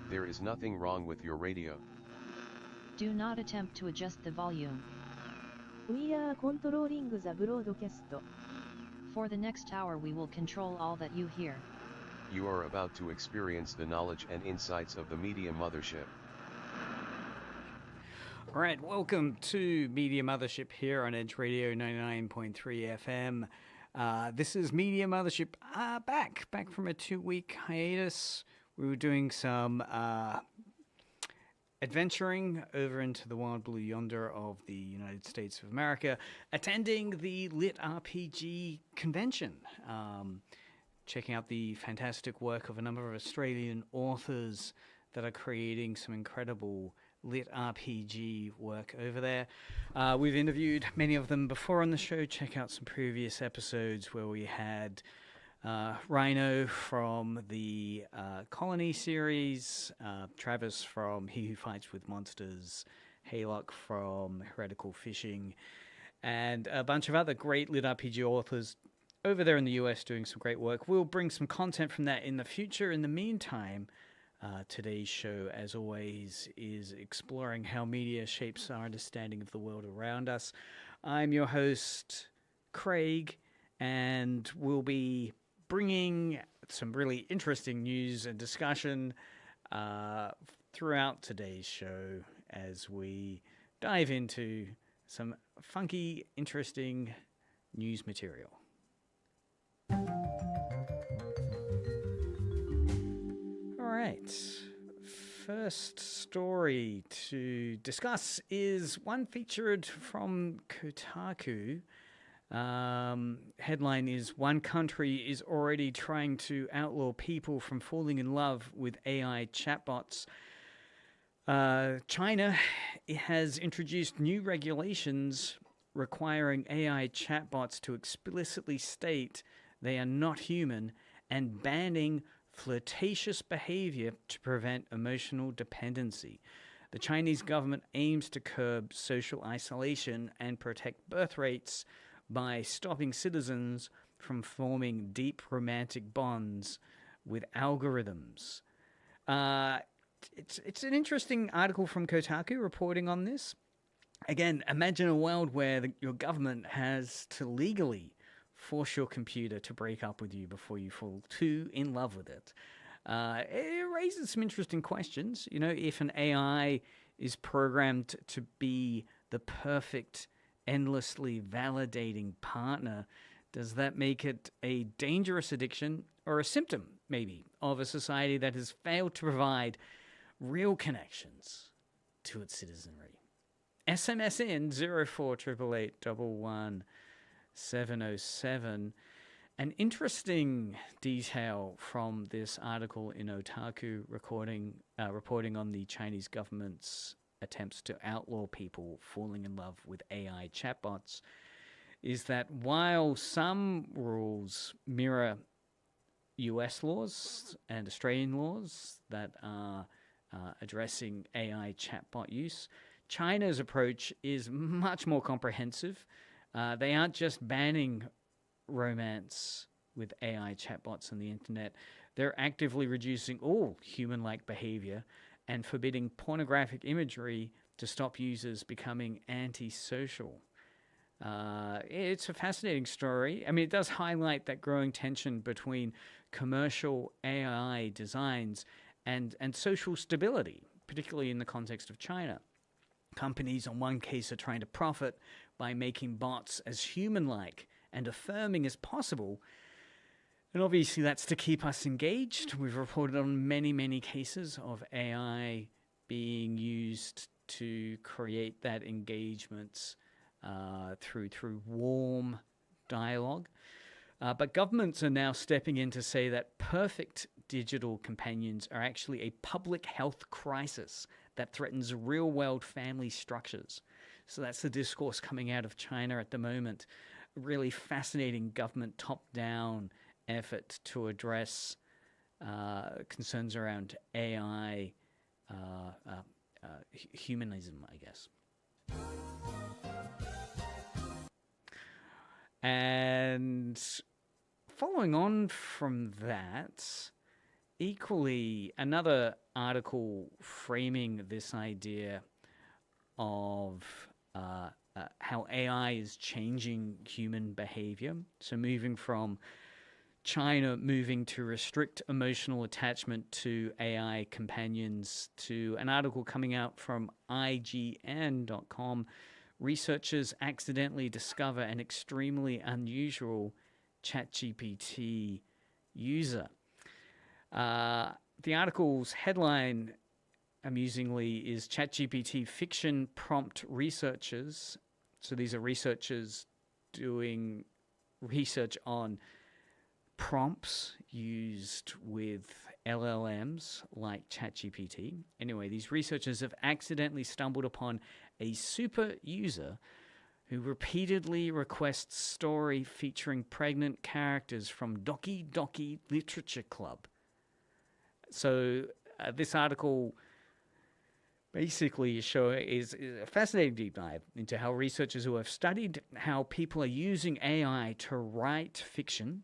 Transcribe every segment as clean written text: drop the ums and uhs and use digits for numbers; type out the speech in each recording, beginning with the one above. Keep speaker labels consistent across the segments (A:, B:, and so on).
A: There is nothing wrong with your radio.
B: Do not attempt to adjust the volume.
C: We are controlling the broadcast.
B: For the next hour we will control all that you hear.
A: You are about to experience the knowledge and insights of the Media Mothership.
D: All right, welcome to Media Mothership here on Edge Radio 99.3 FM. This is Media Mothership back from a 2-week hiatus. We were doing some adventuring over into the wild blue yonder of the United States of America, attending the Lit RPG convention, checking out the fantastic work of a number of Australian authors that are creating some incredible Lit RPG work over there. We've interviewed many of them before on the show. Check out some previous episodes where we had Rhino from the Colony series, Travis from He Who Fights with Monsters, Haylock from Heretical Fishing, and a bunch of other great Lit RPG authors over there in the US doing some great work. We'll bring some content from that in the future. In the meantime, today's show, as always, is exploring how media shapes our understanding of the world around us. I'm your host, Craig, and we'll be bringing some really interesting news and discussion throughout today's show as we dive into some funky, interesting news material. All right. First story to discuss is one featured from Kotaku. Headline is, one country is already trying to outlaw people from falling in love with AI chatbots. China has introduced new regulations requiring AI chatbots to explicitly state they are not human and banning flirtatious behavior to prevent emotional dependency. The Chinese government aims to curb social isolation and protect birth rates by stopping citizens from forming deep romantic bonds with algorithms. It's an interesting article from Kotaku reporting on this. Again, imagine a world where your government has to legally force your computer to break up with you before you fall too in love with it. It raises some interesting questions. You know, if an AI is programmed to be the perfect, endlessly validating partner, does that make it a dangerous addiction or a symptom, maybe, of a society that has failed to provide real connections to its citizenry? SMS in 0488811707. An interesting detail from this article in Otaku reporting on the Chinese government's attempts to outlaw people falling in love with AI chatbots is that while some rules mirror US laws and Australian laws that are addressing AI chatbot use, China's approach is much more comprehensive. They aren't just banning romance with AI chatbots on the internet. They're actively reducing all human-like behavior and forbidding pornographic imagery to stop users becoming antisocial. It's a fascinating story. I mean, it does highlight that growing tension between commercial AI designs and social stability, particularly in the context of China. Companies, on one case, are trying to profit by making bots as human-like and affirming as possible. And obviously that's to keep us engaged. We've reported on many, many cases of AI being used to create that engagement through warm dialogue. But governments are now stepping in to say that perfect digital companions are actually a public health crisis that threatens real-world family structures. So that's the discourse coming out of China at the moment. A really fascinating government top-down effort to address concerns around AI humanism, I guess. And following on from that, equally, another article framing this idea of how AI is changing human behavior. So moving from China moving to restrict emotional attachment to AI companions, to an article coming out from IGN.com. Researchers accidentally discover an extremely unusual ChatGPT user. The article's headline, amusingly, is ChatGPT fiction prompt researchers. So these are researchers doing research on prompts used with LLMs like ChatGPT. Anyway, these researchers have accidentally stumbled upon a super user who repeatedly requests story featuring pregnant characters from Doki Doki Literature Club. So this article basically is a fascinating deep dive into how researchers who have studied how people are using AI to write fiction.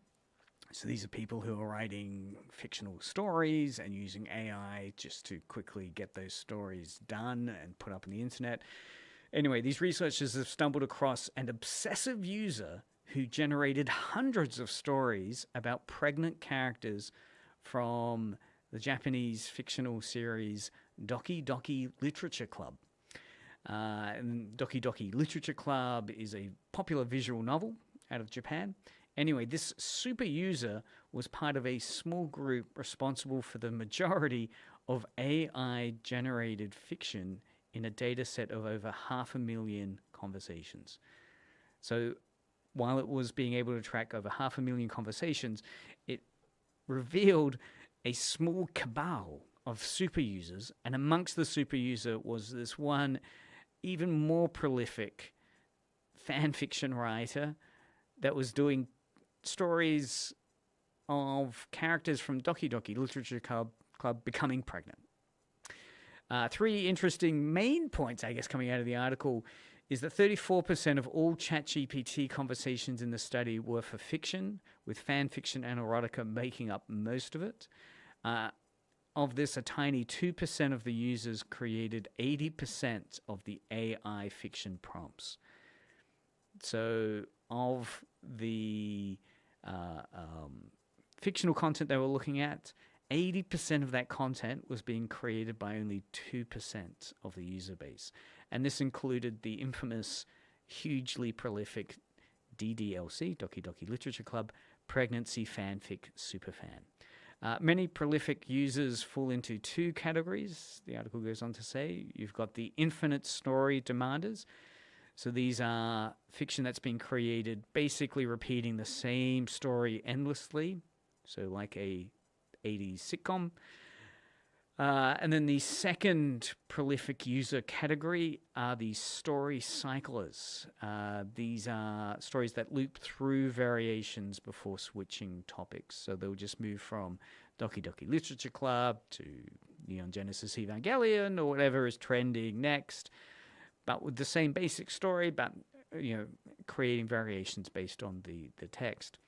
D: So these are people who are writing fictional stories and using AI just to quickly get those stories done and put up on the internet. Anyway, these researchers have stumbled across an obsessive user who generated hundreds of stories about pregnant characters from the Japanese fictional series Doki Doki Literature Club. And Doki Doki Literature Club is a popular visual novel out of Japan. Anyway, this super user was part of a small group responsible for the majority of AI-generated fiction in a data set of over 500,000 conversations. So while it was being able to track over 500,000 conversations, it revealed a small cabal of super users, and amongst the super user was this one even more prolific fan fiction writer that was doing stories of characters from Doki Doki Literature Club becoming pregnant. Three interesting main points, I guess, coming out of the article is that 34% of all ChatGPT conversations in the study were for fiction, with fan fiction and erotica making up most of it. Of this, a tiny 2% of the users created 80% of the AI fiction prompts. So of the fictional content they were looking at, 80% of that content was being created by only 2% of the user base. And this included the infamous, hugely prolific DDLC, Doki Doki Literature Club, pregnancy fanfic superfan. Many prolific users fall into two categories, the article goes on to say. You've got the infinite story demanders. So these are fiction that's been created basically repeating the same story endlessly, so like a 80s sitcom. And then the second prolific user category are the story cyclers. These are stories that loop through variations before switching topics. So they'll just move from Doki Doki Literature Club to Neon Genesis Evangelion or whatever is trending next, but with the same basic story, but creating variations based on the text.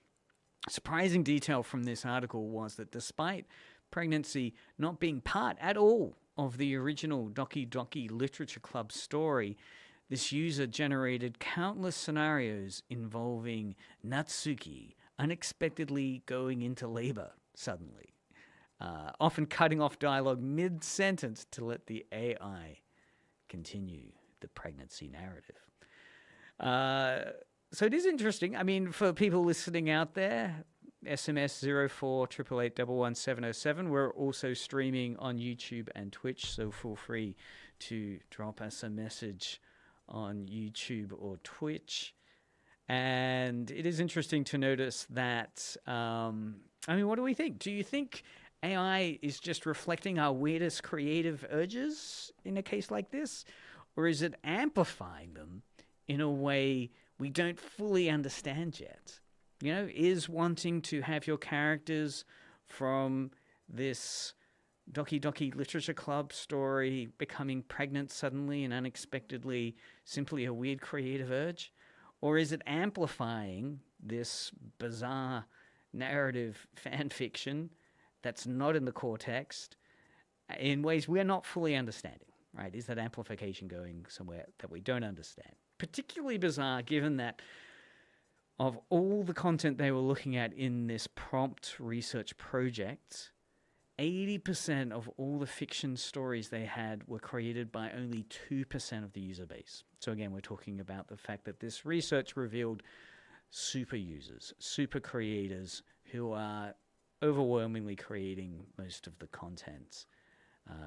D: Surprising detail from this article was that despite pregnancy not being part at all of the original Doki Doki Literature Club story, this user generated countless scenarios involving Natsuki unexpectedly going into labor suddenly, often cutting off dialogue mid-sentence to let the AI continue the pregnancy narrative. So it is interesting. I mean, for people listening out there, SMS 0488811707. We're also streaming on YouTube and Twitch, so feel free to drop us a message on YouTube or Twitch. And it is interesting to notice that, what do we think? Do you think AI is just reflecting our weirdest creative urges in a case like this? Or is it amplifying them in a way we don't fully understand yet? Is wanting to have your characters from this Doki Doki Literature Club story becoming pregnant suddenly and unexpectedly simply a weird creative urge? Or is it amplifying this bizarre narrative fan fiction that's not in the core text in ways we're not fully understanding, right? Is that amplification going somewhere that we don't understand? Particularly bizarre given that of all the content they were looking at in this prompt research project, 80% of all the fiction stories they had were created by only 2% of the user base. So again, we're talking about the fact that this research revealed super users, super creators who are overwhelmingly creating most of the content.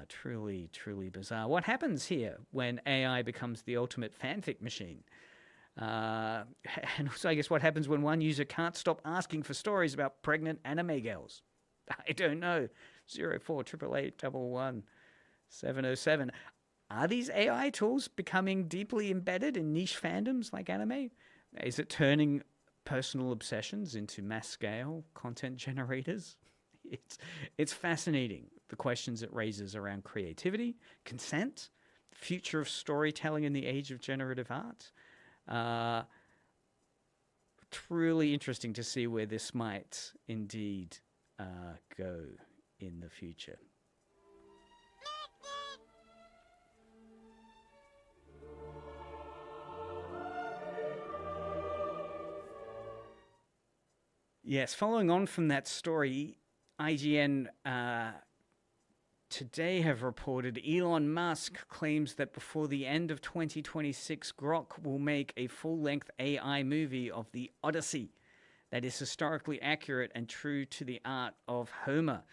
D: Truly, truly bizarre. What happens here when AI becomes the ultimate fanfic machine? And also, I guess, what happens when one user can't stop asking for stories about pregnant anime girls? I don't know. 0488111707. Are these AI tools becoming deeply embedded in niche fandoms like anime? Is it turning personal obsessions into mass-scale content generators? It's fascinating, the questions it raises around creativity, consent, the future of storytelling in the age of generative art. Truly interesting to see where this might indeed go in the future. Yes, following on from that story, IGN today have reported Elon Musk claims that before the end of 2026, Grok will make a full-length AI movie of the Odyssey that is historically accurate and true to the art of Homer.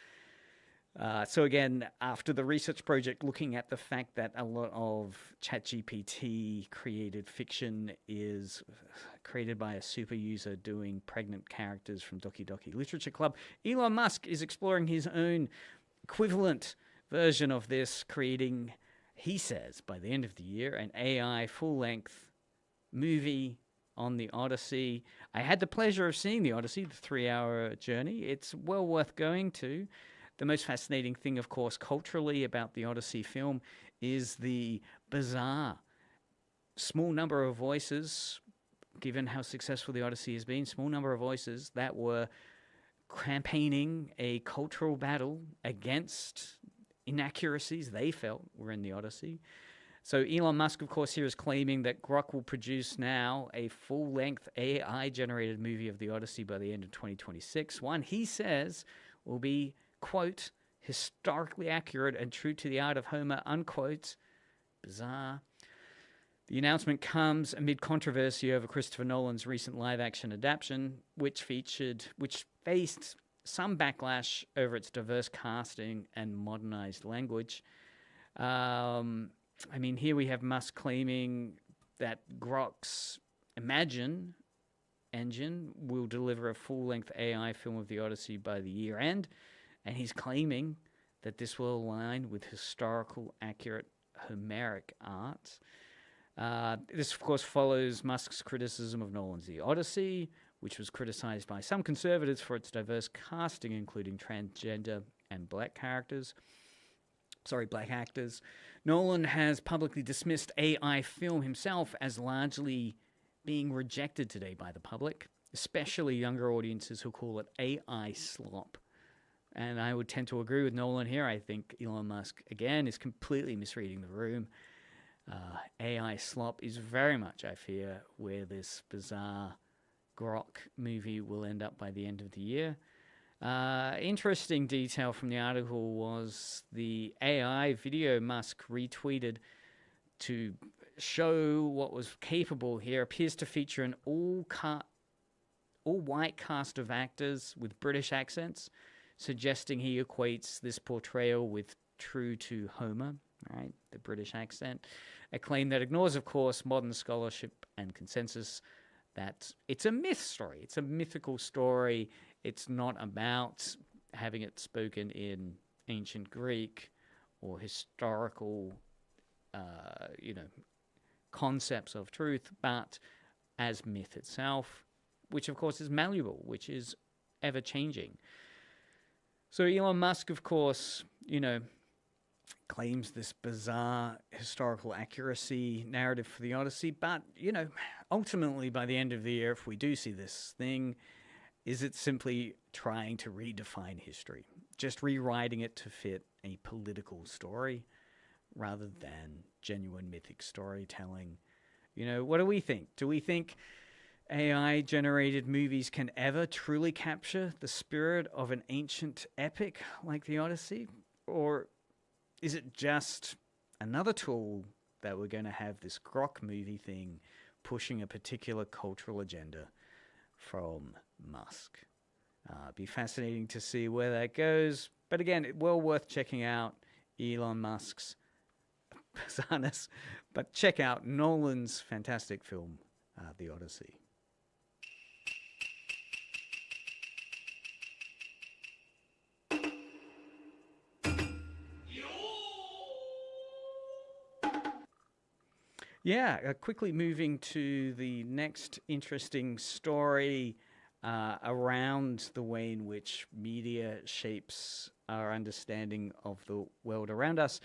D: So again, after the research project looking at the fact that a lot of ChatGPT created fiction is created by a super user doing pregnant characters from Doki Doki Literature Club, Elon Musk is exploring his own equivalent version of this, creating, he says, by the end of the year, an AI full-length movie on the Odyssey. I had the pleasure of seeing the Odyssey, the 3-hour journey. It's well worth going to. The most fascinating thing, of course, culturally about the Odyssey film is the bizarre small number of voices, given how successful the Odyssey has been, small number of voices that were campaigning a cultural battle against inaccuracies they felt were in the Odyssey. So Elon Musk, of course, here is claiming that Grok will produce now a full-length AI-generated movie of the Odyssey by the end of 2026. One, he says, will be, quote, historically accurate and true to the art of Homer, unquote. Bizarre. The announcement comes amid controversy over Christopher Nolan's recent live-action adaptation, which faced some backlash over its diverse casting and modernized language. I mean, here we have Musk claiming that Grok's Imagine engine will deliver a full-length AI film of the Odyssey by the year end, and he's claiming that this will align with historical, accurate Homeric art. This, of course, follows Musk's criticism of Nolan's The Odyssey, which was criticized by some conservatives for its diverse casting, including transgender and black actors. Nolan has publicly dismissed AI film himself as largely being rejected today by the public, especially younger audiences who call it AI slop. And I would tend to agree with Nolan here. I think Elon Musk, again, is completely misreading the room. AI slop is very much, I fear, where this bizarre Grok movie will end up by the end of the year. Interesting detail from the article was the AI video Musk retweeted to show what was capable here appears to feature an all-white cast of actors with British accents, suggesting he equates this portrayal with true to Homer, right? The British accent. A claim that ignores, of course, modern scholarship and consensus that it's a myth story. It's a mythical story. It's not about having it spoken in ancient Greek or historical, concepts of truth, but as myth itself, which, of course, is malleable, which is ever-changing. So Elon Musk, of course, claims this bizarre historical accuracy narrative for the Odyssey, but, ultimately by the end of the year, if we do see this thing, is it simply trying to redefine history? just rewriting it to fit a political story rather than genuine mythic storytelling. What do we think? Do we think AI-generated movies can ever truly capture the spirit of an ancient epic like the Odyssey? Or is it just another tool that we're going to have this grok movie thing pushing a particular cultural agenda from Musk? Be fascinating to see where that goes. But again, well worth checking out Elon Musk's bizarreness. But check out Nolan's fantastic film, The Odyssey. Yeah, quickly moving to the next interesting story around the way in which media shapes our understanding of the world around us.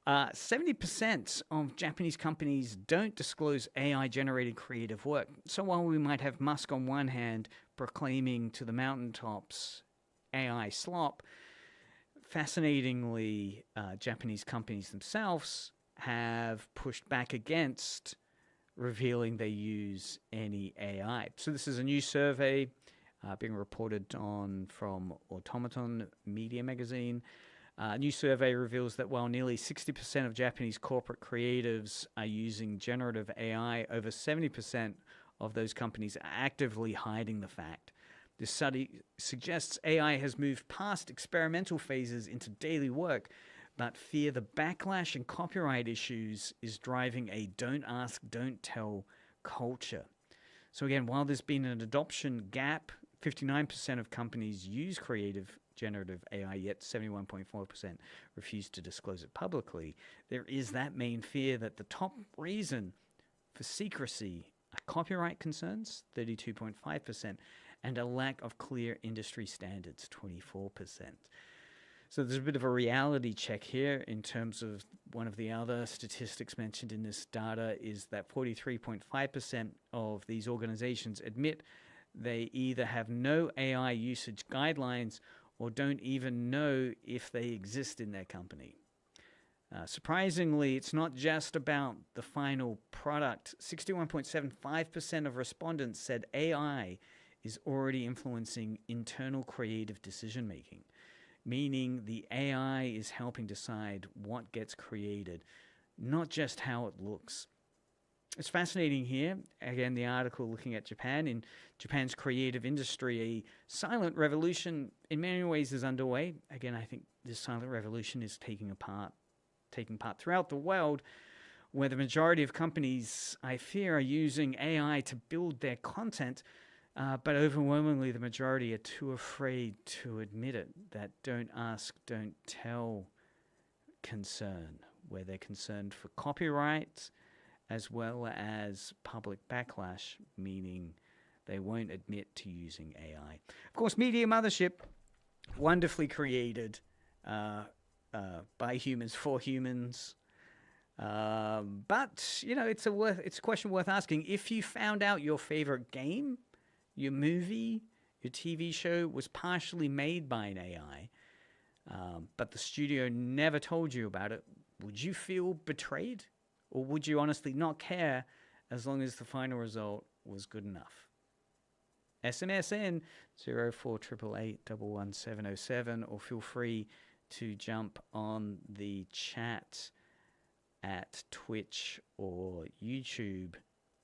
D: 70% of Japanese companies don't disclose AI-generated creative work. So while we might have Musk on one hand proclaiming to the mountaintops AI slop, fascinatingly, Japanese companies themselves have pushed back against revealing they use any AI. So this is a new survey being reported on from Automaton Media Magazine. A new survey reveals that while nearly 60% of Japanese corporate creatives are using generative AI, over 70% of those companies are actively hiding the fact. This study suggests AI has moved past experimental phases into daily work, but fear the backlash and copyright issues is driving a don't ask, don't tell culture. So again, while there's been an adoption gap, 59% of companies use creative generative AI, yet 71.4% refuse to disclose it publicly. There is that main fear that the top reason for secrecy are copyright concerns, 32.5%, and a lack of clear industry standards, 24%. So there's a bit of a reality check here in terms of one of the other statistics mentioned in this data is that 43.5% of these organizations admit they either have no AI usage guidelines or don't even know if they exist in their company. Surprisingly, it's not just about the final product. 61.75% of respondents said AI is already influencing internal creative decision-making, meaning the AI is helping decide what gets created, not just how it looks. It's fascinating here. Again, the article looking at Japan. In Japan's creative industry, a silent revolution in many ways is underway. Again, I think this silent revolution is taking part throughout the world, where the majority of companies, I fear, are using AI to build their content, but overwhelmingly the majority are too afraid to admit it. That don't ask, don't tell concern, where they're concerned for copyright as well as public backlash, meaning they won't admit to using AI. Of course, Media Mothership, wonderfully created by humans for humans. But, it's a question worth asking. If you found out your favorite game, your movie, your TV show was partially made by an AI, but the studio never told you about it, would you feel betrayed? Or would you honestly not care as long as the final result was good enough? SMS in 0488811707, or feel free to jump on the chat at Twitch or YouTube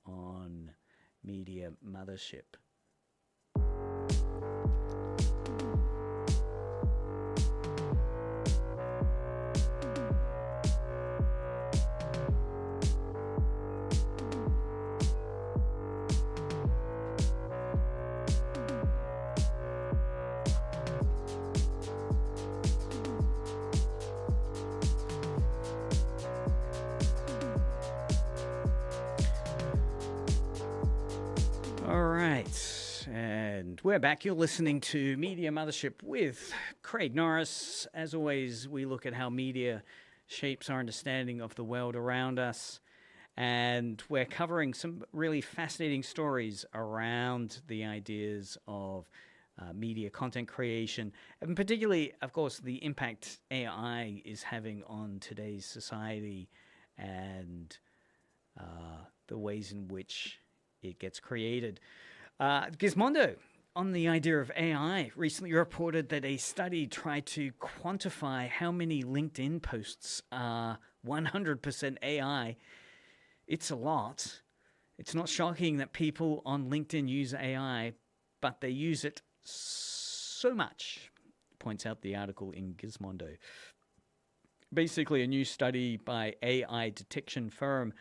D: on Media Mothership. We're back. You're listening to Media Mothership with Craig Norris. As always, we look at how media shapes our understanding of the world around us. And we're covering some really fascinating stories around the ideas of media content creation, and particularly, of course, the impact AI is having on today's society and the ways in which it gets created. Gizmondo, on the idea of AI, recently reported that a study tried to quantify how many LinkedIn posts are 100% AI. It's a lot. It's not shocking that people on LinkedIn use AI, but they use it so much, points out the article in Gizmondo. Basically, a new study by AI detection firm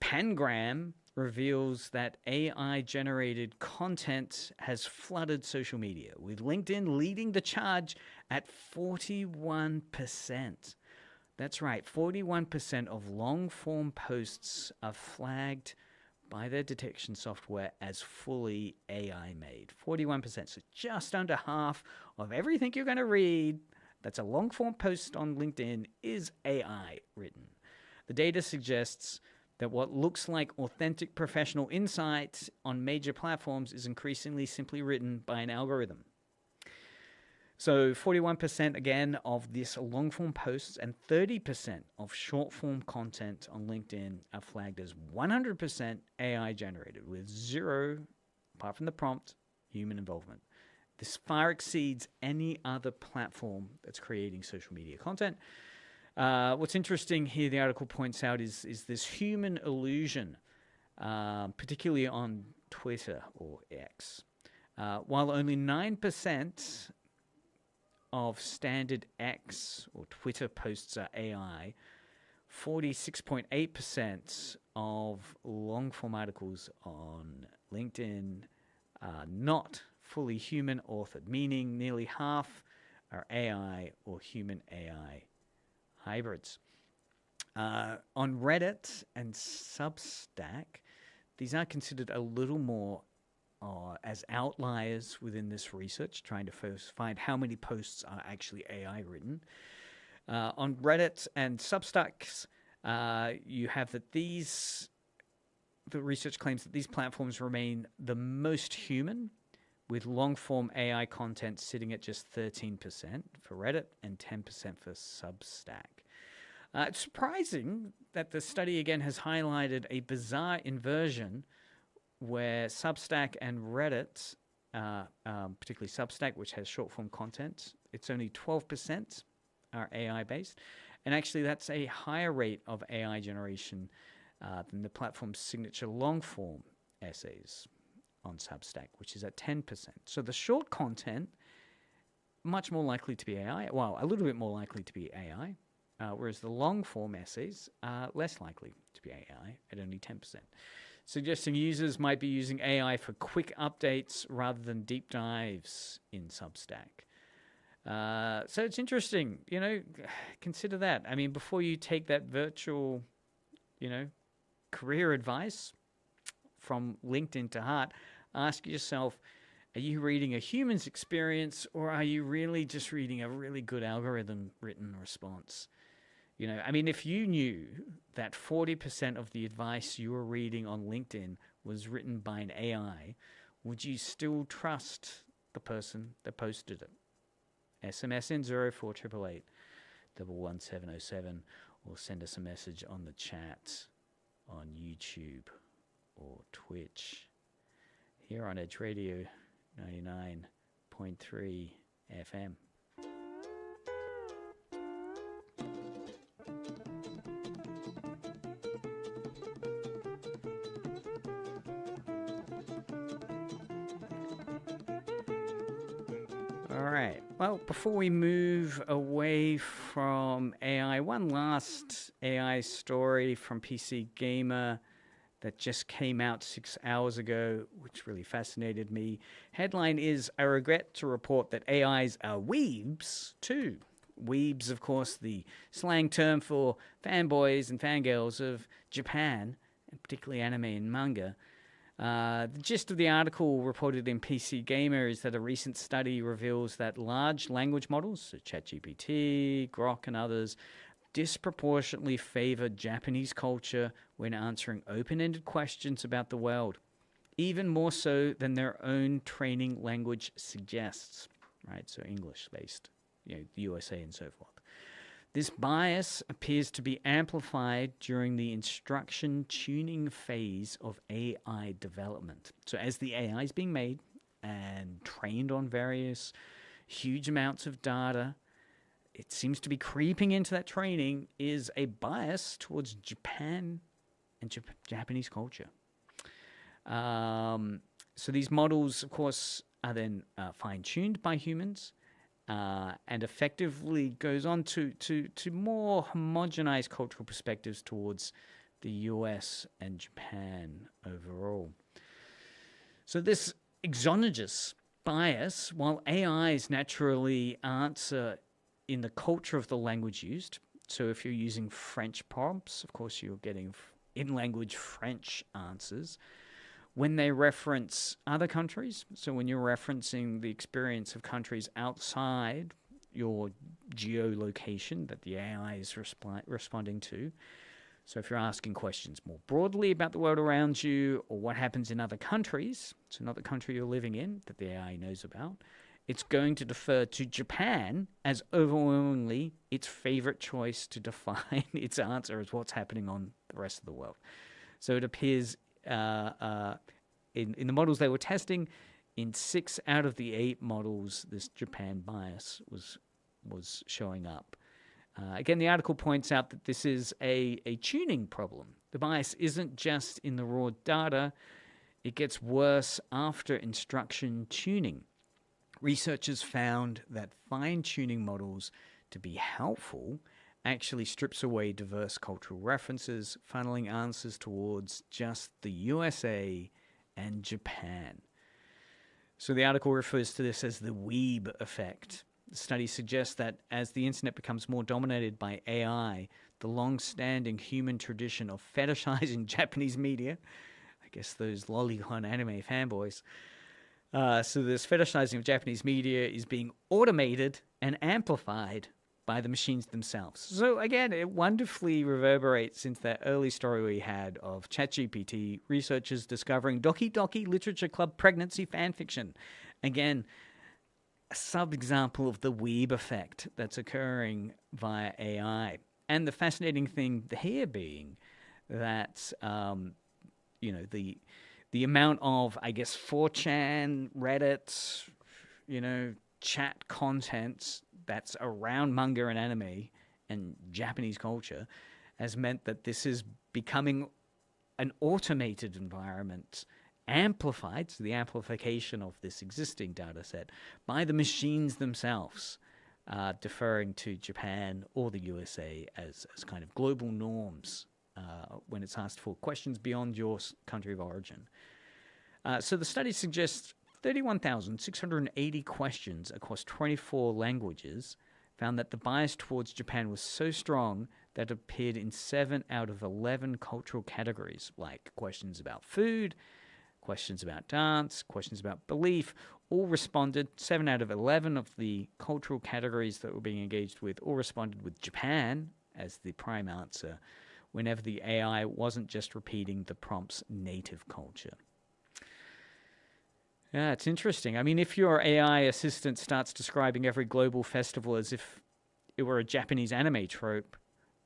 D: Pangram reveals that AI-generated content has flooded social media, with LinkedIn leading the charge at 41%. That's right, 41% of long-form posts are flagged by their detection software as fully AI-made. 41%, so just under half of everything you're going to read that's a long-form post on LinkedIn is AI written. The data suggests that what looks like authentic professional insight on major platforms is increasingly simply written by an algorithm. So 41% again of this long-form posts and 30% of short-form content on LinkedIn are flagged as 100% AI generated with zero, apart from the prompt, human involvement. This far exceeds any other platform that's creating social media content. What's interesting here, the article points out, is this human illusion, particularly on Twitter or X. While only 9% of standard X or Twitter posts are AI, 46.8% of long-form articles on LinkedIn are not fully human authored, meaning nearly half are AI or human AI hybrids. On Reddit and Substack, these are considered a little more as outliers within this research, trying to first find how many posts are actually AI written. On Reddit and Substacks, you have that the research claims that these platforms remain the most human, with long-form AI content sitting at just 13% for Reddit and 10% for Substack. It's surprising that the study again has highlighted a bizarre inversion where Substack and Reddit, particularly Substack, which has short-form content, it's only 12% are AI-based. And actually, that's a higher rate of AI generation than the platform's signature long-form essays on Substack, which is at 10%. So the short content, much more likely to be AI, well, a little bit more likely to be AI, whereas the long-form essays are less likely to be AI at only 10%. Suggesting users might be using AI for quick updates rather than deep dives in Substack. So it's interesting, consider that. I mean, before you take that virtual, career advice from LinkedIn to heart, ask yourself, are you reading a human's experience or are you really just reading a really good algorithm written response? If you knew that 40% of the advice you were reading on LinkedIn was written by an AI, would you still trust the person that posted it? SMS in 04888 11707 or send us a message on the chat on YouTube or Twitch. Here on Edge Radio 99.3 FM. All right. Well, before we move away from AI, one last AI story from PC Gamer that just came out 6 hours ago, which really fascinated me. Headline is, I regret to report that AIs are weebs too. Weebs, of course, the slang term for fanboys and fangirls of Japan, and particularly anime and manga. The gist of the article reported in PC Gamer is that a recent study reveals that large language models, so ChatGPT, Grok, and others, disproportionately favor Japanese culture when answering open-ended questions about the world. even more so than their own training language suggests, right? So English-based, the USA and so forth. This bias appears to be amplified during the instruction tuning phase of AI development. So as the AI is being made and trained on various huge amounts of data, it seems to be creeping into that training is a bias towards Japan and Japanese culture. So these models, of course, are then fine-tuned by humans, and effectively goes on to more homogenized cultural perspectives towards the US and Japan overall. So this exogenous bias, while AIs naturally answer in the culture of the language used, so if you're using French prompts, of course you're getting in-language French answers. When they reference other countries, so when you're referencing the experience of countries outside your geolocation that the AI is responding to, so if you're asking questions more broadly about the world around you or what happens in other countries, so not the country you're living in that the AI knows about, it's going to defer to Japan as overwhelmingly its favorite choice to define its answer as what's happening on the rest of the world. So it appears in the models they were testing, in 6 out of the 8 models, this Japan bias was showing up. Again, the article points out that this is a tuning problem. The bias isn't just in the raw data, it gets worse after instruction tuning. Researchers found that fine-tuning models to be helpful actually strips away diverse cultural references, funneling answers towards just the USA and Japan. So the article refers to this as the weeb effect. The study suggests that as the internet becomes more dominated by AI, the long-standing human tradition of fetishizing Japanese media, I guess those lolicon anime fanboys, so this fetishizing of Japanese media is being automated and amplified by the machines themselves. So again, it wonderfully reverberates into that early story we had of ChatGPT researchers discovering Doki Doki Literature Club pregnancy fanfiction. Again, a sub-example of the weeb effect that's occurring via AI. And the fascinating thing here being that, the amount of, I guess, 4chan, Reddit, chat content that's around manga and anime and Japanese culture has meant that this is becoming an automated environment, amplified, so the amplification of this existing data set by the machines themselves, deferring to Japan or the USA as kind of global norms when it's asked for questions beyond your country of origin. So the study suggests 31,680 questions across 24 languages found that the bias towards Japan was so strong that it appeared in 7 out of 11 cultural categories, like questions about food, questions about dance, questions about belief, all responded. 7 out of 11 of the cultural categories that were being engaged with all responded with Japan as the prime answer, whenever the AI wasn't just repeating the prompt's native culture. Yeah, it's interesting. I mean, if your AI assistant starts describing every global festival as if it were a Japanese anime trope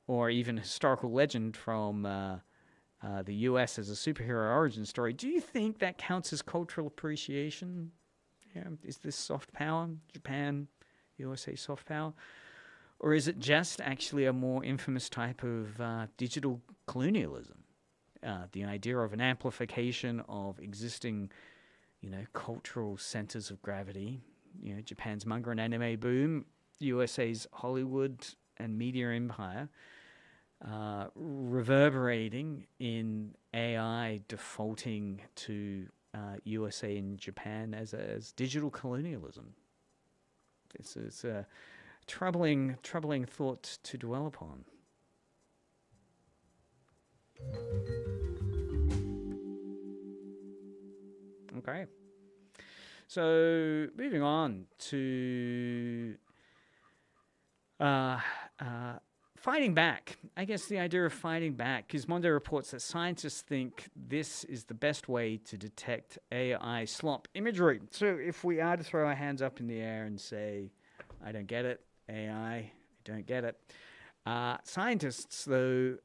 D: or even a historical legend from the US as a superhero origin story, do you think that counts as cultural appreciation? Yeah, is this soft power, Japan, USA soft power? Or is it just actually a more infamous type of digital colonialism? The idea of an amplification of existing cultural centers of gravity, Japan's manga and anime boom, USA's Hollywood and media empire, reverberating in AI defaulting to USA and Japan as digital colonialism. It's a troubling thought to dwell upon. Okay. So moving on to fighting back I guess the idea of fighting back, because Mondo reports that scientists think this is the best way to detect AI slop imagery. So if we are to throw our hands up in the air and say, I don't get it, AI, I don't get it, scientists, though,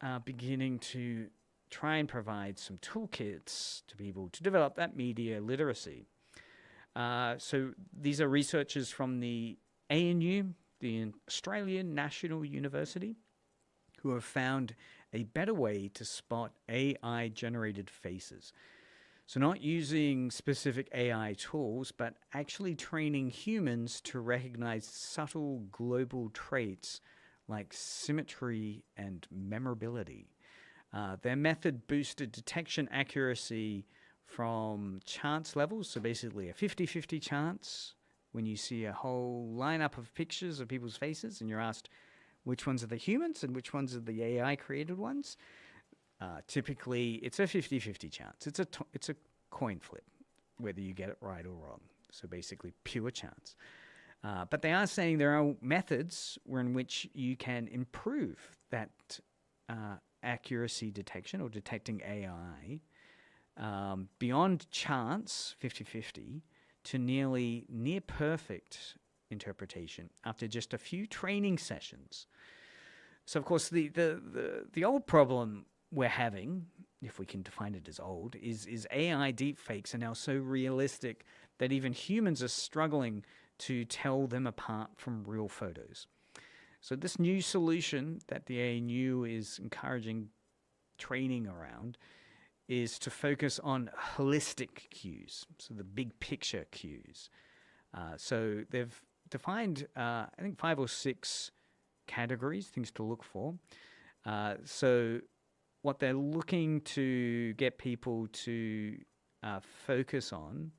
D: are beginning to try and provide some toolkits to people to develop that media literacy. So these are researchers from the ANU, the Australian National University, who have found a better way to spot AI-generated faces. So not using specific AI tools, but actually training humans to recognize subtle global traits like symmetry and memorability. Their method boosted detection accuracy from chance levels, so basically a 50-50 chance when you see a whole lineup of pictures of people's faces and you're asked which ones are the humans and which ones are the AI-created ones. Typically, it's a 50-50 chance. It's a coin flip, whether you get it right or wrong. So basically, pure chance. But they are saying there are methods in which you can improve that accuracy detection or detecting AI beyond chance, 50-50, to near perfect interpretation after just a few training sessions. So, of course, the old problem we're having, if we can define it as old, is AI deepfakes are now so realistic that even humans are struggling to tell them apart from real photos. So this new solution that the ANU is encouraging training around is to focus on holistic cues, so the big picture cues. So they've defined, I think, 5 or 6 categories, things to look for. So what they're looking to get people to focus on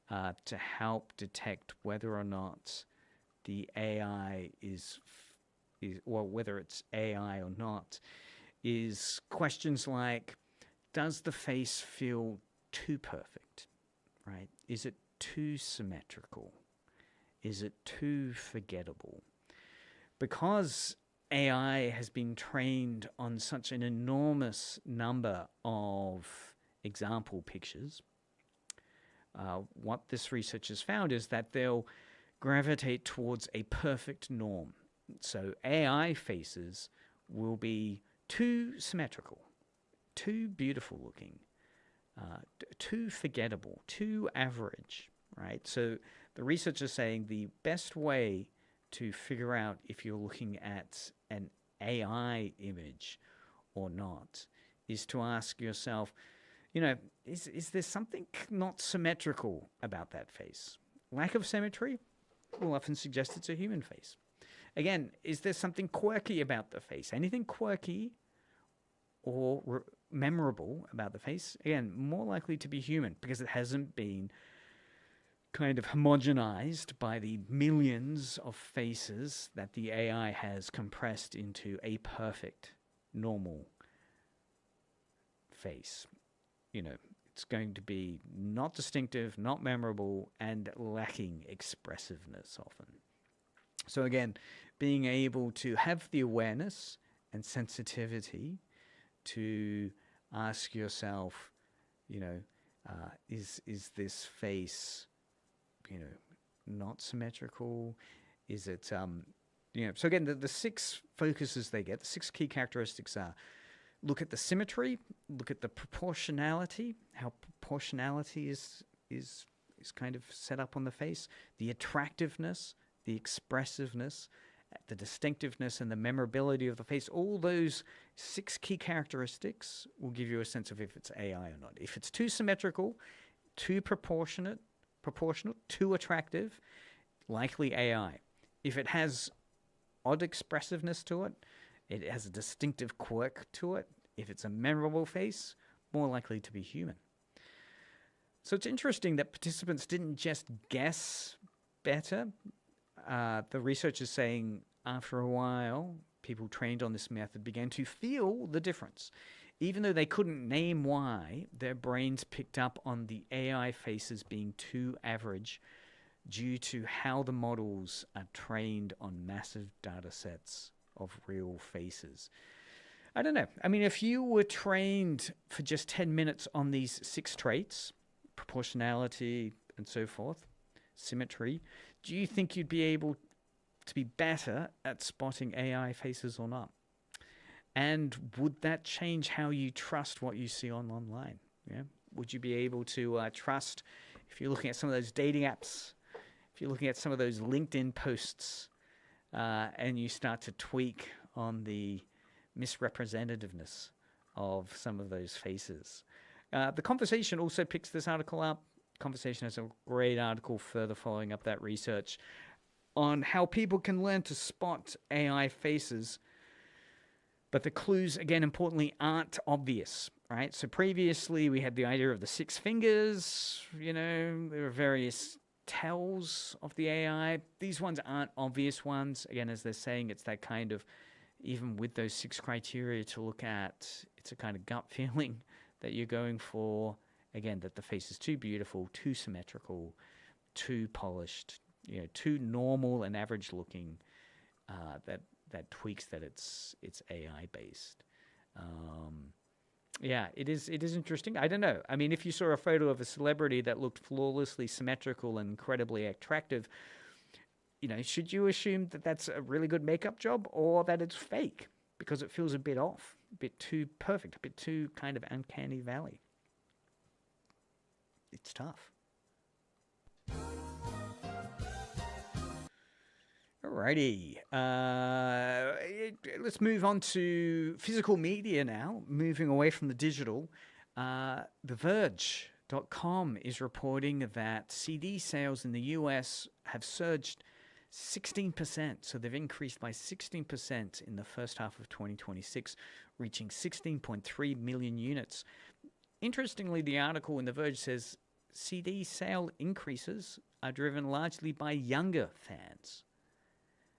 D: to help detect whether or not the AI or whether it's AI or not, is questions like, does the face feel too perfect, right? Is it too symmetrical? Is it too forgettable? Because AI has been trained on such an enormous number of example pictures, what this research has found is that they'll gravitate towards a perfect norm. So AI faces will be too symmetrical, too beautiful looking, too forgettable, too average, right? So the research is saying the best way to figure out if you're looking at an AI image or not is to ask yourself, is there something not symmetrical about that face? Lack of symmetry will often suggest it's a human face. Again, is there something quirky about the face? Anything quirky or memorable about the face? Again, more likely to be human because it hasn't been kind of homogenized by the millions of faces that the AI has compressed into a perfect, normal face. It's going to be not distinctive, not memorable, and lacking expressiveness often. So again, being able to have the awareness and sensitivity to ask yourself, is this face, not symmetrical? Is it, so again, the 6 focuses they get, the 6 key characteristics are: look at the symmetry, look at the proportionality, how proportionality is kind of set up on the face, the attractiveness, the expressiveness, the distinctiveness, and the memorability of the face. All those 6 key characteristics will give you a sense of if it's AI or not. If it's too symmetrical, too proportional, too attractive, likely AI. If it has odd expressiveness to it, it has a distinctive quirk to it, if it's a memorable face, more likely to be human. So it's interesting that participants didn't just guess better. The research is saying after a while, people trained on this method began to feel the difference. Even though they couldn't name why, their brains picked up on the AI faces being too average due to how the models are trained on massive data sets of real faces. I don't know. I mean, if you were trained for just 10 minutes on these 6 traits, proportionality and so forth, symmetry, do you think you'd be able to be better at spotting AI faces or not? And would that change how you trust what you see online? Yeah, would you be able to trust, if you're looking at some of those dating apps, if you're looking at some of those LinkedIn posts, and you start to tweak on the misrepresentativeness of some of those faces? The Conversation also picks this article up. Conversation has a great article further following up that research on how people can learn to spot AI faces, but the clues, again, importantly, aren't obvious, right? So previously we had the idea of the 6 fingers, there were various tells of the AI. These ones aren't obvious ones. Again, as they're saying, it's that kind of, even with those 6 criteria to look at, it's a kind of gut feeling that you're going for. Again, that the face is too beautiful, too symmetrical, too polished, too normal and average looking, that tweaks that it's AI based. Yeah, it is interesting. I don't know. I mean, if you saw a photo of a celebrity that looked flawlessly symmetrical and incredibly attractive, should you assume that that's a really good makeup job, or that it's fake because it feels a bit off, a bit too perfect, a bit too kind of uncanny valley? It's tough. Alrighty. Let's move on to physical media now, moving away from the digital. TheVerge.com is reporting that CD sales in the US have surged 16%. So they've increased by 16% in the first half of 2026, reaching 16.3 million units. Interestingly, the article in The Verge says CD sale increases are driven largely by younger fans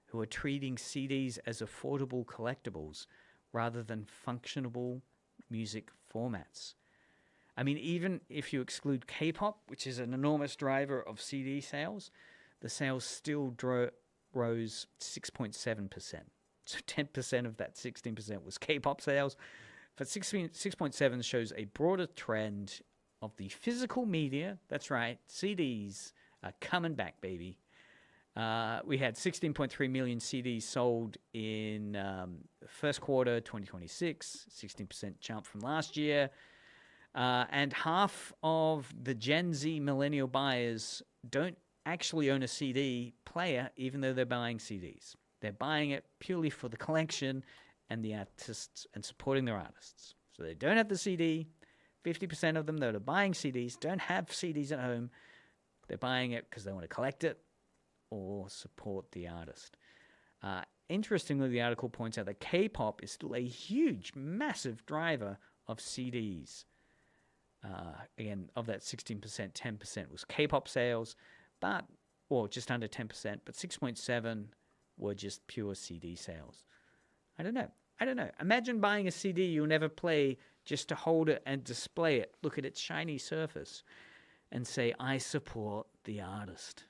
D: who are treating CDs as affordable collectibles rather than functional music formats. I mean, even if you exclude K-pop, which is an enormous driver of CD sales, the sales still rose 6.7%. So 10% of that 16% was K-pop sales. But 6.7 shows a broader trend of the physical media. That's right, CDs are coming back, baby. We had 16.3 million CDs sold in first quarter 2026, 16% jump from last year. And half of the Gen Z millennial buyers don't actually own a CD player, even though they're buying CDs. They're buying it purely for the collection and the artists and supporting their artists. So they don't have the CD. 50% of them that are buying CDs don't have CDs at home. They're buying it because they want to collect it or support the artist. Interestingly, the article points out that K-pop is still a huge, massive driver of CDs. Again, of that 16%, 10% was K-pop sales, or just under 10%, but 6.7 were just pure CD sales. I don't know. Imagine buying a CD you'll never play just to hold it and display it, look at its shiny surface, and say, I support the artist.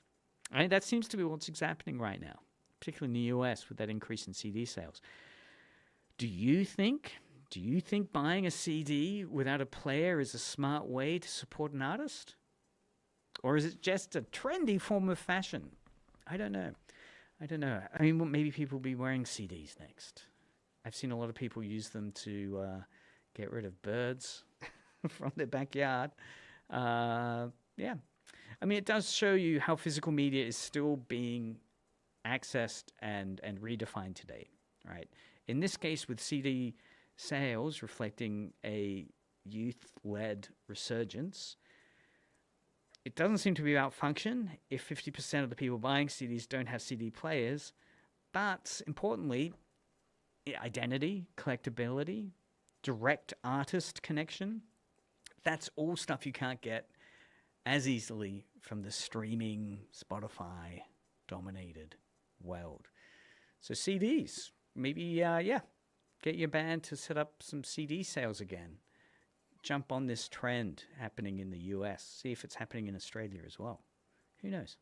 D: I mean, that seems to be what's happening right now, particularly in the US with that increase in CD sales. Do you think buying a CD without a player is a smart way to support an artist? Or is it just a trendy form of fashion? I don't know. I mean, maybe people will be wearing CDs next. I've seen a lot of people use them to get rid of birds from their backyard. Yeah. I mean, it does show you how physical media is still being accessed and redefined today, right? In this case, with CD sales reflecting a youth-led resurgence, it doesn't seem to be about function if 50% of the people buying CDs don't have CD players, but importantly, identity, collectability, direct artist connection, that's all stuff you can't get as easily from the streaming, Spotify-dominated world. So CDs, maybe, get your band to set up some CD sales again. Jump on this trend happening in the US. See if it's happening in Australia as well. Who knows?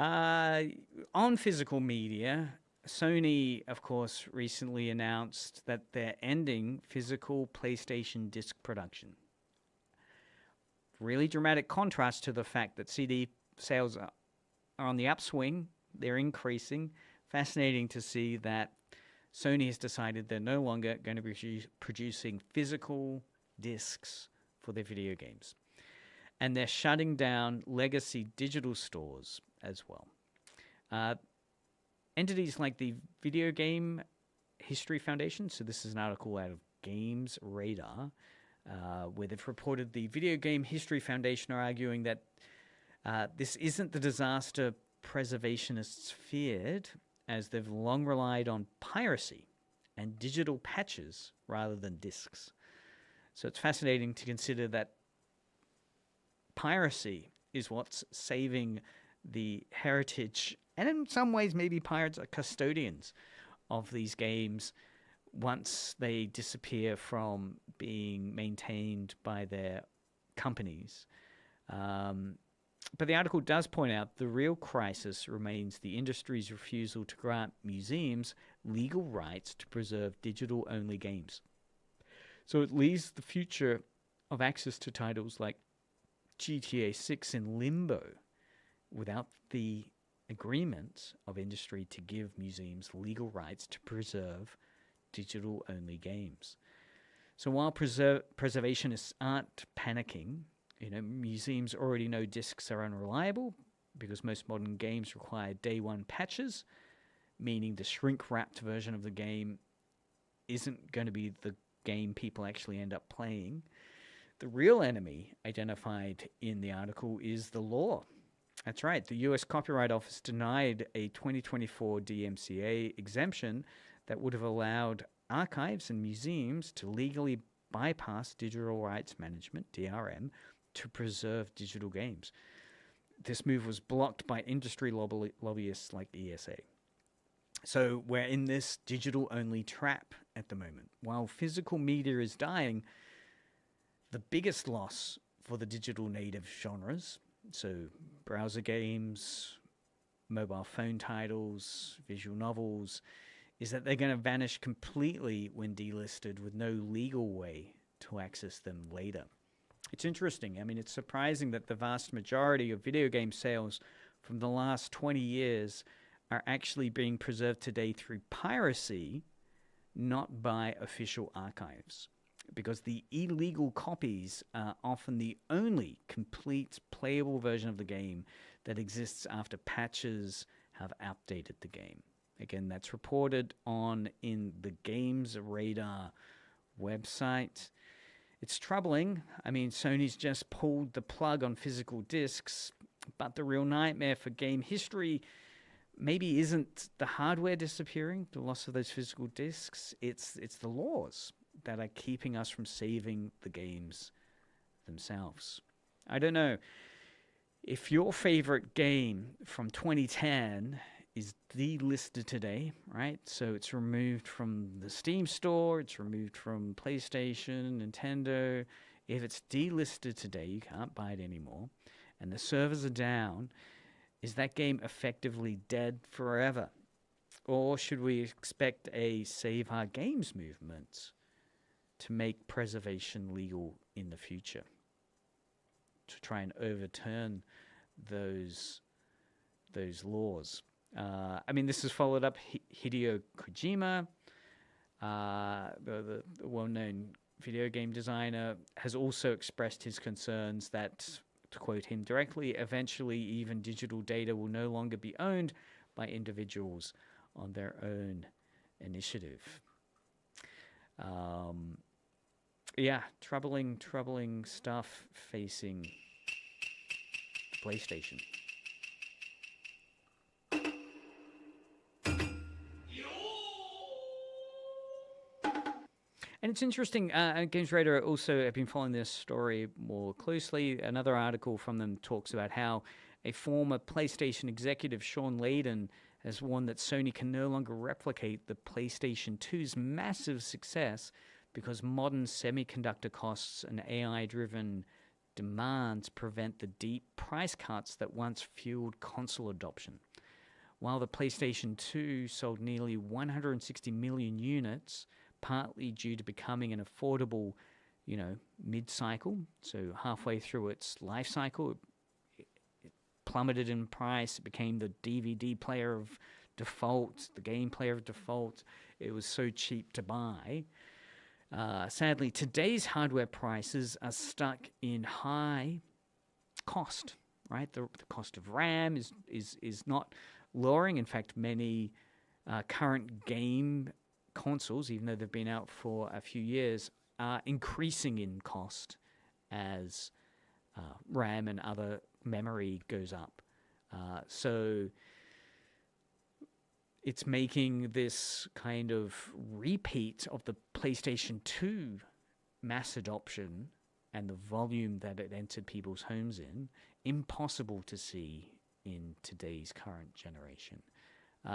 D: On physical media, Sony, of course, recently announced that they're ending physical PlayStation disc production. Really dramatic contrast to the fact that CD sales are on the upswing. They're increasing. Fascinating to see that Sony has decided they're no longer going to be producing physical discs for their video games. And they're shutting down legacy digital stores as well. Entities like the Video Game History Foundation, so this is an article out of Games Radar, where they've reported the Video Game History Foundation are arguing that this isn't the disaster preservationists feared, as they've long relied on piracy and digital patches rather than discs. So it's fascinating to consider that piracy is what's saving the heritage, and in some ways maybe pirates are custodians of these games once they disappear from being maintained by their companies. But the article does point out the real crisis remains the industry's refusal to grant museums legal rights to preserve digital-only games. So it leaves the future of access to titles like GTA 6 in limbo without the agreement of industry to give museums legal rights to preserve digital-only games. So while preservationists aren't panicking, museums already know discs are unreliable because most modern games require day one patches, meaning the shrink-wrapped version of the game isn't going to be the game people actually end up playing. The real enemy identified in the article is the law. That's right. The US Copyright Office denied a 2024 DMCA exemption that would have allowed archives and museums to legally bypass digital rights management, DRM, to preserve digital games. This move was blocked by industry lobbyists like ESA. So we're in this digital-only trap at the moment. While physical media is dying, the biggest loss for the digital native genres, so browser games, mobile phone titles, visual novels, is that they're going to vanish completely when delisted with no legal way to access them later. It's interesting. I mean, it's surprising that the vast majority of video game sales from the last 20 years are actually being preserved today through piracy, not by official archives. Because the illegal copies are often the only complete playable version of the game that exists after patches have updated the game. Again, that's reported on in the Games Radar website. It's troubling. I mean, Sony's just pulled the plug on physical discs, but the real nightmare for game history maybe isn't the hardware disappearing, the loss of those physical discs. It's the laws that are keeping us from saving the games themselves. I don't know. If your favorite game from 2010 is delisted today, right? So it's removed from the Steam store, it's removed from PlayStation, Nintendo. If it's delisted today, you can't buy it anymore, and the servers are down, is that game effectively dead forever? Or should we expect a Save Our Games movement to make preservation legal in the future, to try and overturn those laws? I mean, this is followed up. Hideo Kojima, the well-known video game designer, has also expressed his concerns that, to quote him directly, eventually even digital data will no longer be owned by individuals on their own initiative. Yeah, troubling stuff facing PlayStation. And it's interesting, Games Radar also have been following this story more closely. Another article from them talks about how a former PlayStation executive, Sean Layden, has warned that Sony can no longer replicate the PlayStation 2's massive success because modern semiconductor costs and AI-driven demands prevent the deep price cuts that once fueled console adoption. While the PlayStation 2 sold nearly 160 million units, partly due to becoming an affordable, mid-cycle, so halfway through its life cycle, it plummeted in price. It became the DVD player of default, the game player of default. It was so cheap to buy. Sadly, today's hardware prices are stuck in high cost, right? The cost of RAM is not lowering. In fact, many current game consoles, even though they've been out for a few years, are increasing in cost as RAM and other memory goes up. So it's making this kind of repeat of the PlayStation 2 mass adoption and the volume that it entered people's homes in impossible to see in today's current generation.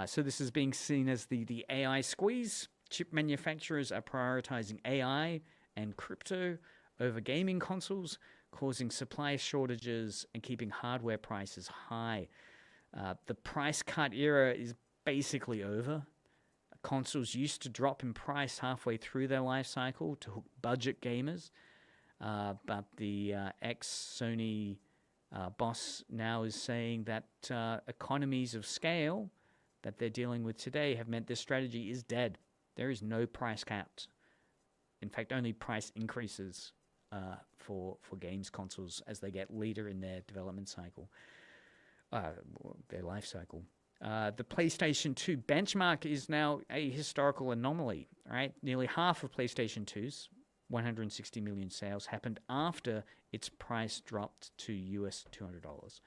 D: So this is being seen as the AI squeeze. Chip manufacturers are prioritizing AI and crypto over gaming consoles, causing supply shortages and keeping hardware prices high. The price cut era is basically over. Consoles used to drop in price halfway through their life cycle to hook budget gamers, but the ex-Sony boss now is saying that economies of scale that they're dealing with today have meant this strategy is dead. There is no price caps. In fact, only price increases for games consoles as they get later in their development cycle, their life cycle. The PlayStation 2 benchmark is now a historical anomaly, right? Nearly half of PlayStation 2's 160 million sales happened after its price dropped to US $200.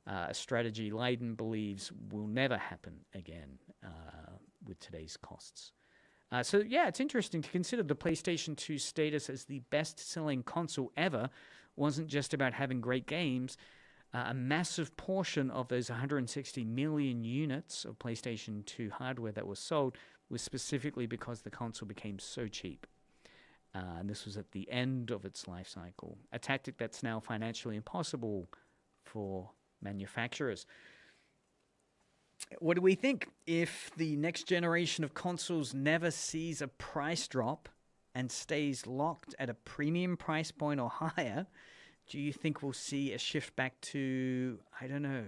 D: A strategy Leiden believes will never happen again with today's costs. So yeah, it's interesting to consider the PlayStation 2 status as the best-selling console ever wasn't just about having great games. A massive portion of those 160 million units of PlayStation 2 hardware that was sold was specifically because the console became so cheap. And this was at the end of its life cycle, a tactic that's now financially impossible for manufacturers. What do we think? If the next generation of consoles never sees a price drop and stays locked at a premium price point or higher, do you think we'll see a shift back to, I don't know,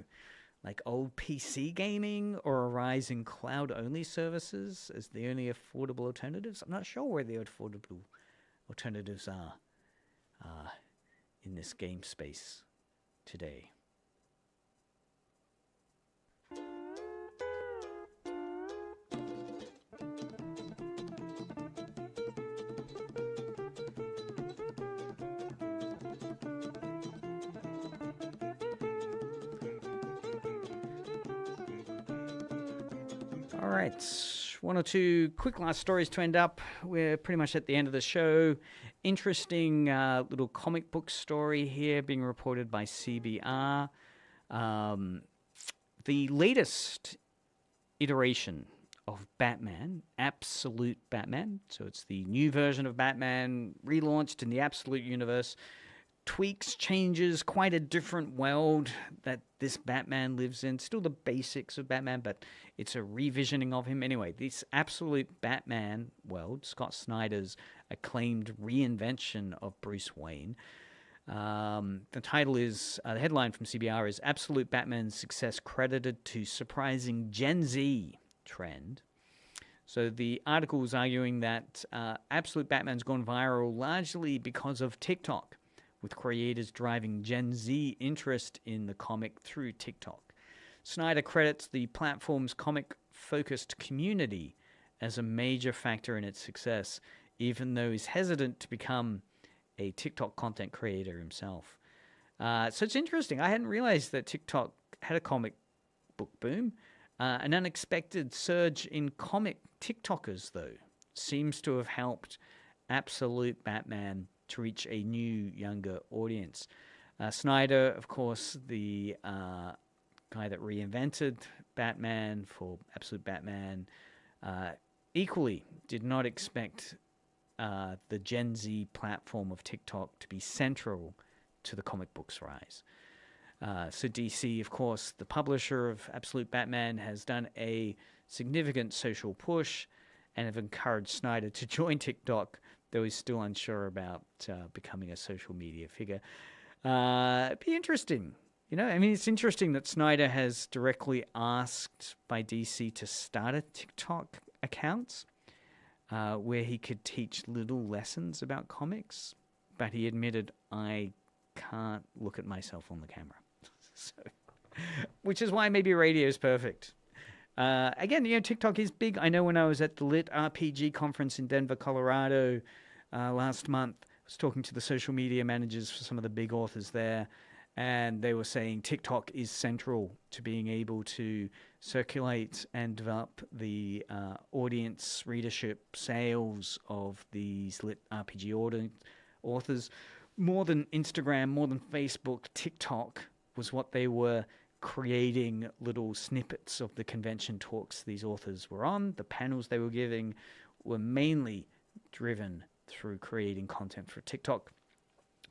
D: like old PC gaming or a rise in cloud-only services as the only affordable alternatives? I'm not sure where the affordable alternatives are in this game space today. All right, one or two quick last stories to end up. We're pretty much at the end of the show. Interesting little comic book story here being reported by CBR. The latest iteration of Batman, Absolute Batman, so it's the new version of Batman relaunched in the Absolute universe, tweaks, changes, quite a different world that this Batman lives in. Still the basics of Batman, but it's a revisioning of him. Anyway, this Absolute Batman world, Scott Snyder's acclaimed reinvention of Bruce Wayne. The title is, the headline from CBR is Absolute Batman's success credited to surprising Gen Z trend. So the article is arguing that Absolute Batman's gone viral largely because of TikTok, with creators driving Gen Z interest in the comic through TikTok. Snyder credits the platform's comic-focused community as a major factor in its success, even though he's hesitant to become a TikTok content creator himself. So it's interesting. I hadn't realized that TikTok had a comic book boom. An unexpected surge in comic TikTokers, though, seems to have helped Absolute Batman to reach a new, younger audience. Snyder, of course, the guy that reinvented Batman for Absolute Batman, equally did not expect the Gen Z platform of TikTok to be central to the comic book's rise. So DC, of course, the publisher of Absolute Batman, has done a significant social push and have encouraged Snyder to join TikTok, though he's still unsure about becoming a social media figure. It'd be interesting. It's interesting that Snyder has directly asked by DC to start a TikTok account where he could teach little lessons about comics, but he admitted, I can't look at myself on the camera. So, which is why maybe radio is perfect. Again, TikTok is big. I know when I was at the Lit RPG conference in Denver, Colorado last month, I was talking to the social media managers for some of the big authors there, and they were saying TikTok is central to being able to circulate and develop the audience, readership, sales of these Lit RPG authors. More than Instagram, more than Facebook, TikTok was what they were creating little snippets of the convention talks these authors were on. The panels they were giving were mainly driven through creating content for TikTok.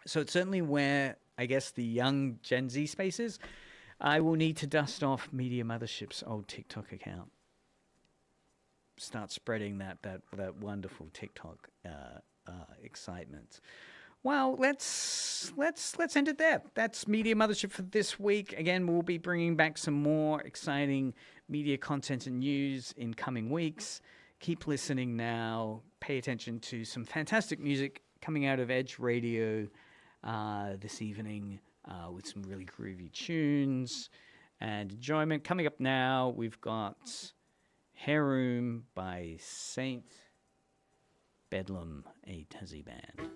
D: So it's certainly where, I guess, the young Gen Z space is. I will need to dust off Media Mothership's old TikTok account. Start spreading that wonderful TikTok excitement. Well, let's end it there. That's Media Mothership for this week. Again, we'll be bringing back some more exciting media content and news in coming weeks. Keep listening now. Pay attention to some fantastic music coming out of Edge Radio this evening with some really groovy tunes and enjoyment. Coming up now, we've got Heroom by Saint Bedlam, a Tassie band.